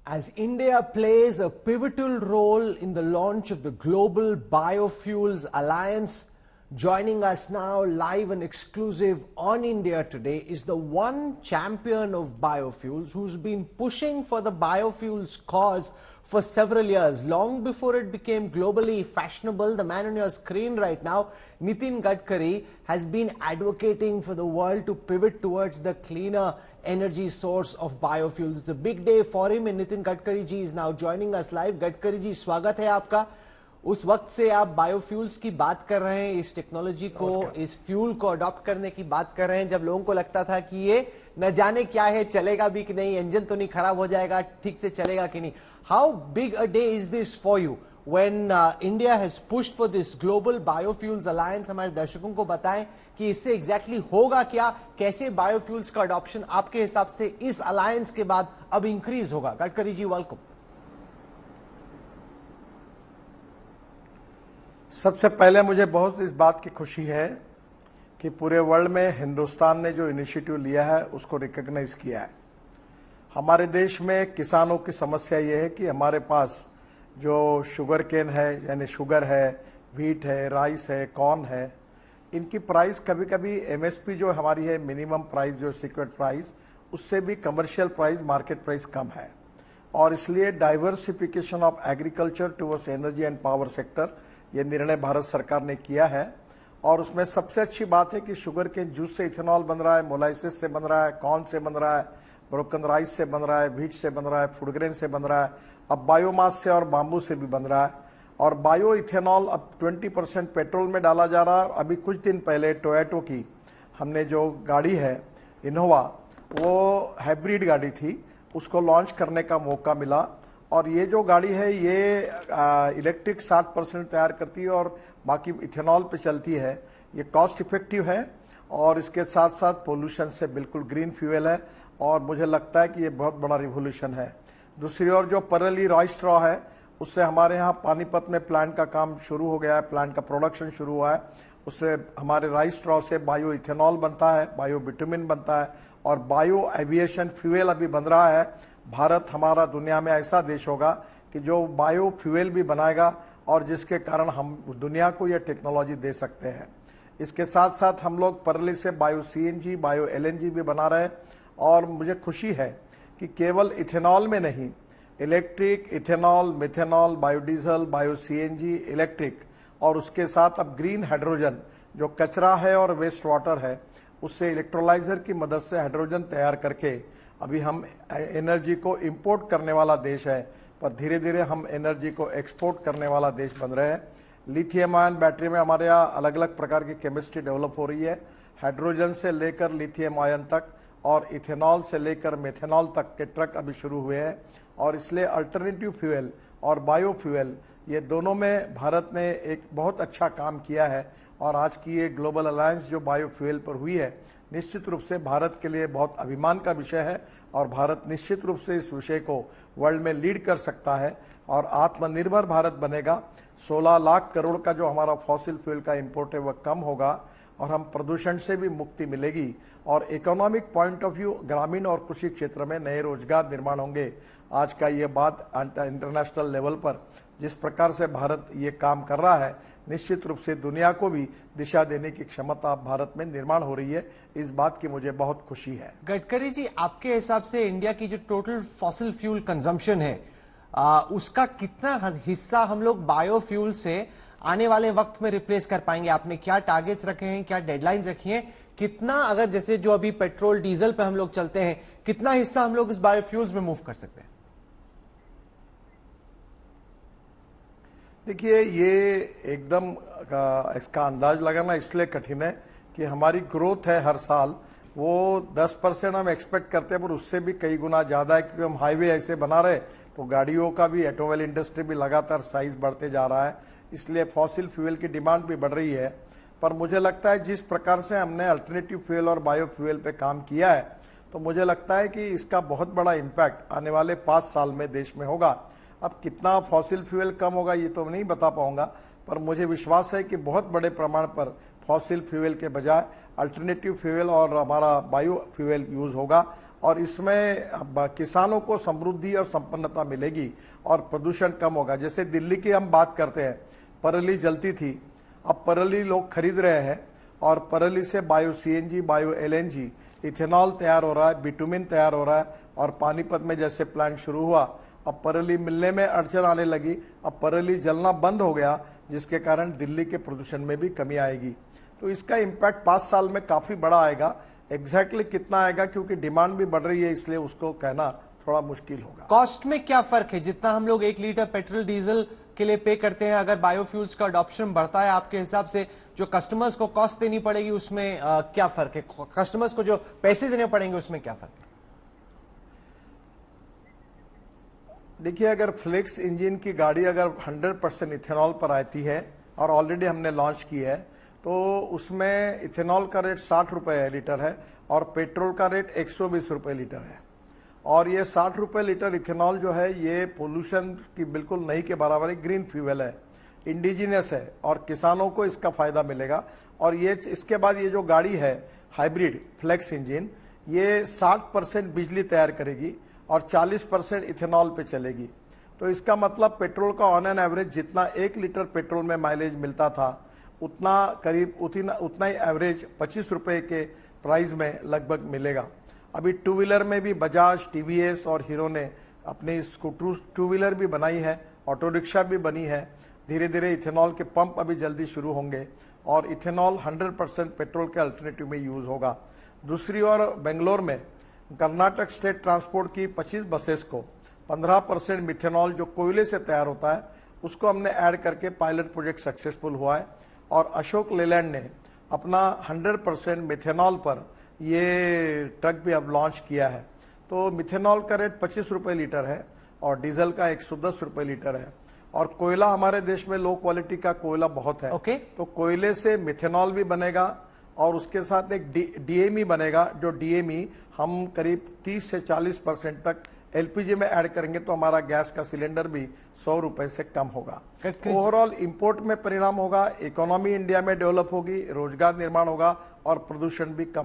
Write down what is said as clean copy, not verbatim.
As India plays a pivotal role in the launch of the Global Biofuels Alliance, joining us now live and exclusive on India Today is the one champion of biofuels who's been pushing for the biofuels cause for several years, long before it became globally fashionable. The man on your screen right now, Nitin Gadkari, has been advocating for the world to pivot towards the cleaner energy source of biofuels. It's a big day for him, and Nitin Gadkari ji is now joining us live. Gadkari ji, स्वागत है आपका। उस वक्त से आप biofuels की बात कर रहे हैं, इस टेक्नोलॉजी को, इस फ्यूल को अडॉप्ट करने की बात कर रहे हैं, जब लोगों को लगता था कि ये न जाने क्या है, चलेगा भी कि नहीं, इंजन तो नहीं खराब हो जाएगा, ठीक से चलेगा कि नहीं। How big a day is this for you when India has pushed for this global biofuels alliance? हमारे दर्शकों को बताएं कि इससे exactly होगा क्या, कैसे बायोफ्यूल्स का अडॉप्शन आपके हिसाब से इस अलायंस के बाद अब इंक्रीज होगा। गडकरी जी, वेलकम। सबसे पहले मुझे बहुत इस बात की खुशी है कि पूरे वर्ल्ड में हिंदुस्तान ने जो इनिशिएटिव लिया है उसको रिकॉग्नाइज किया है। हमारे देश में किसानों की समस्या ये है कि हमारे पास जो शुगर केन है, यानी शुगर है, व्हीट है, राइस है, कॉर्न है, इनकी प्राइस कभी कभी एमएसपी जो हमारी है, मिनिमम प्राइस जो सीक्रेट प्राइस, उससे भी कमर्शियल प्राइस, मार्केट प्राइस कम है। और इसलिए diversification of agriculture towards energy and power sector, ये निर्णय भारत सरकार ने किया है। और उसमें सबसे अच्छी बात है कि शुगर के जूस से इथेनॉल बन रहा है, मोलाइसिस से बन रहा है, कॉर्न से बन रहा है, ब्रोकन राइस से बन रहा है, व्हीट से बन रहा है, फूड ग्रेन से बन रहा है, अब बायोमास से और बाम्बू से भी बन रहा है। और बायो इथेनॉल अब 20% पेट्रोल में डाला जा रहा है। अभी कुछ दिन पहले टोयोटो की हमने जो गाड़ी है इनोवा, वो हाइब्रिड गाड़ी थी, उसको लॉन्च करने का मौका मिला। और ये जो गाड़ी है ये इलेक्ट्रिक 60% तैयार करती है और बाकी इथेनॉल पे चलती है। ये कॉस्ट इफेक्टिव है और इसके साथ साथ पोल्यूशन से बिल्कुल ग्रीन फ्यूल है, और मुझे लगता है कि ये बहुत बड़ा रिवोल्यूशन है। दूसरी ओर जो परली राइस स्ट्रॉ है, उससे हमारे यहाँ पानीपत में प्लांट का काम शुरू हो गया है, प्लांट का प्रोडक्शन शुरू हुआ है। उससे हमारे राइस स्ट्रॉ से बायो इथेनॉल बनता है, बायो बिटुमिन बनता है, और बायो एविएशन फ्यूल अभी बन रहा है। भारत हमारा दुनिया में ऐसा देश होगा कि जो बायो फ्यूल भी बनाएगा और जिसके कारण हम दुनिया को यह टेक्नोलॉजी दे सकते हैं। इसके साथ साथ हम लोग परली से बायो सीएनजी, बायो एलएनजी भी बना रहे हैं। और मुझे खुशी है कि केवल इथेनॉल में नहीं, electric, ethanol, methanol, biodiesel, bio CNG, electric, और उसके साथ अब ग्रीन हाइड्रोजन, जो कचरा है और वेस्ट वाटर है, उससे इलेक्ट्रोलाइजर की मदद से हाइड्रोजन तैयार करके अभी हम एनर्जी को इंपोर्ट करने वाला देश है, पर धीरे धीरे हम एनर्जी को एक्सपोर्ट करने वाला देश बन रहे हैं। लिथियम आयन बैटरी में हमारे यहाँ अलग अलग प्रकार की केमिस्ट्री डेवलप हो रही है, हाइड्रोजन से लेकर लिथियम आयन तक, और इथेनॉल से लेकर मेथेनॉल तक के ट्रक अभी शुरू हुए हैं। और इसलिए अल्टरनेटिव फ्यूल और बायो फ्यूल, ये दोनों में भारत ने एक बहुत अच्छा काम किया है। और आज की ये ग्लोबल अलायंस जो बायो फ्यूल पर हुई है, निश्चित रूप से भारत के लिए बहुत अभिमान का विषय है, और भारत निश्चित रूप से इस विषय को वर्ल्ड में लीड कर सकता है और आत्मनिर्भर भारत बनेगा। 16 लाख करोड़ का जो हमारा फॉसिल फ्यूल का इंपोर्ट है वह कम होगा, और हम प्रदूषण से भी मुक्ति मिलेगी, और इकोनॉमिक पॉइंट ऑफ व्यू ग्रामीण और कृषि क्षेत्र में नए रोजगार निर्माण होंगे। आज का ये बात इंटरनेशनल लेवल पर जिस प्रकार से भारत ये काम कर रहा है, निश्चित रूप से दुनिया को भी दिशा देने की क्षमता भारत में निर्माण हो रही है। इस बात की मुझे बहुत खुशी है। गडकरी जी, आपके हिसाब से इंडिया की जो टोटल फॉसिल फ्यूल कंजम्पशन है, उसका कितना हिस्सा हम लोग बायोफ्यूल से आने वाले वक्त में रिप्लेस कर पाएंगे? आपने क्या टारगेट्स रखे हैं, क्या डेडलाइंस रखी हैं? कितना, अगर जैसे जो अभी पेट्रोल डीजल पे हम लोग चलते हैं, कितना हिस्सा हम लोग इस बायोफ्यूल्स में मूव कर सकते हैं? देखिए, ये एकदम इसका अंदाज लगाना इसलिए कठिन है कि हमारी ग्रोथ है हर साल, वो 10% हम एक्सपेक्ट करते हैं, पर उससे भी कई गुना ज्यादा है, क्योंकि हम हाईवे ऐसे बना रहे, तो गाड़ियों का भी, ऑटोमोबाइल इंडस्ट्री भी लगातार साइज बढ़ते जा रहा है, इसलिए फॉसिल फ्यूल की डिमांड भी बढ़ रही है। पर मुझे लगता है जिस प्रकार से हमने अल्टरनेटिव फ्यूल और बायो फ्यूल पे काम किया है, तो मुझे लगता है कि इसका बहुत बड़ा इम्पैक्ट आने वाले 5 साल में देश में होगा। अब कितना फॉसिल फ्यूल कम होगा ये तो नहीं बता पाऊंगा, पर मुझे विश्वास है कि बहुत बड़े प्रमाण पर फॉसिल फ्यूल के बजाय अल्टरनेटिव फ्यूल और हमारा बायो फ्यूल यूज होगा। और इसमें किसानों को समृद्धि और संपन्नता मिलेगी और प्रदूषण कम होगा। जैसे दिल्ली की हम बात करते हैं, पराली जलती थी, अब पराली लोग खरीद रहे हैं और पराली से bio CNG, bio LNG, ethanol तैयार हो रहा है, बिटुमिन तैयार हो रहा है। और पानीपत में जैसे प्लांट शुरू हुआ, अब पराली मिलने में अड़चन आने लगी, अब पराली जलना बंद हो गया, जिसके कारण दिल्ली के प्रदूषण में भी कमी आएगी। तो इसका इम्पैक्ट 5 साल में काफी बड़ा आएगा। एग्जैक्टली कितना आएगा, क्योंकि डिमांड भी बढ़ रही है, इसलिए उसको कहना थोड़ा मुश्किल होगा। कॉस्ट में क्या फर्क है? जितना हम लोग 1 लीटर पेट्रोल डीजल के लिए पे करते हैं, अगर बायोफ्यूल्स का अडॉप्शन बढ़ता है, आपके हिसाब से जो कस्टमर्स को कॉस्ट देनी पड़ेगी उसमें क्या फर्क है? कस्टमर्स को जो पैसे देने पड़ेंगे उसमें क्या फर्क है? देखिए, अगर फ्लेक्स इंजन की गाड़ी अगर 100% इथेनॉल पर आती है, और ऑलरेडी हमने लॉन्च की है, तो उसमें इथेनॉल का रेट 60 रुपए लीटर है और पेट्रोल का रेट 120 रुपए लीटर है। और ये 60 रुपए लीटर इथेनॉल जो है, ये पोल्यूशन की बिल्कुल नहीं के बराबर है, ग्रीन फ्यूल है, इंडिजिनियस है और किसानों को इसका फायदा मिलेगा। और ये इसके बाद ये जो गाड़ी है हाइब्रिड फ्लेक्स इंजन, ये 60% बिजली तैयार करेगी और 40% इथेनॉल पे चलेगी। तो इसका मतलब पेट्रोल का ऑन एन एवरेज जितना 1 लीटर पेट्रोल में माइलेज मिलता था, उतना करीब उतना ही एवरेज 25 रुपए के प्राइस में लगभग मिलेगा। अभी टू व्हीलर में भी बजाज, टीवीएस और हीरो ने अपनी स्कूटर टू व्हीलर भी बनाई है, ऑटो रिक्शा भी बनी है। धीरे धीरे इथेनॉल के पंप अभी जल्दी शुरू होंगे और इथेनॉल 100% पेट्रोल के अल्टरनेटिव में यूज होगा। दूसरी ओर बेंगलोर में कर्नाटक स्टेट ट्रांसपोर्ट की 25 बसेस को 15% मिथेनॉल जो कोयले से तैयार होता है, उसको हमने ऐड करके पायलट प्रोजेक्ट सक्सेसफुल हुआ है। और अशोक लेलैंड ने अपना 100% मिथेनॉल पर ये ट्रक भी अब लॉन्च किया है। तो मिथेनॉल का रेट 25 रुपए लीटर है और डीजल का 110 रुपए लीटर है। और कोयला हमारे देश में लो क्वालिटी का कोयला बहुत है, तो कोयले से मिथेनॉल भी बनेगा और उसके साथ एक डीएमई बनेगा, जो डीएमई हम करीब 30 से 40% तक एलपीजी में ऐड करेंगे, तो हमारा गैस का सिलेंडर भी 100 रुपए से कम होगा। ओवरऑल इंपोर्ट में परिणाम होगा, इकोनॉमी इंडिया में डेवलप होगी, रोजगार निर्माण होगा और प्रदूषण भी कम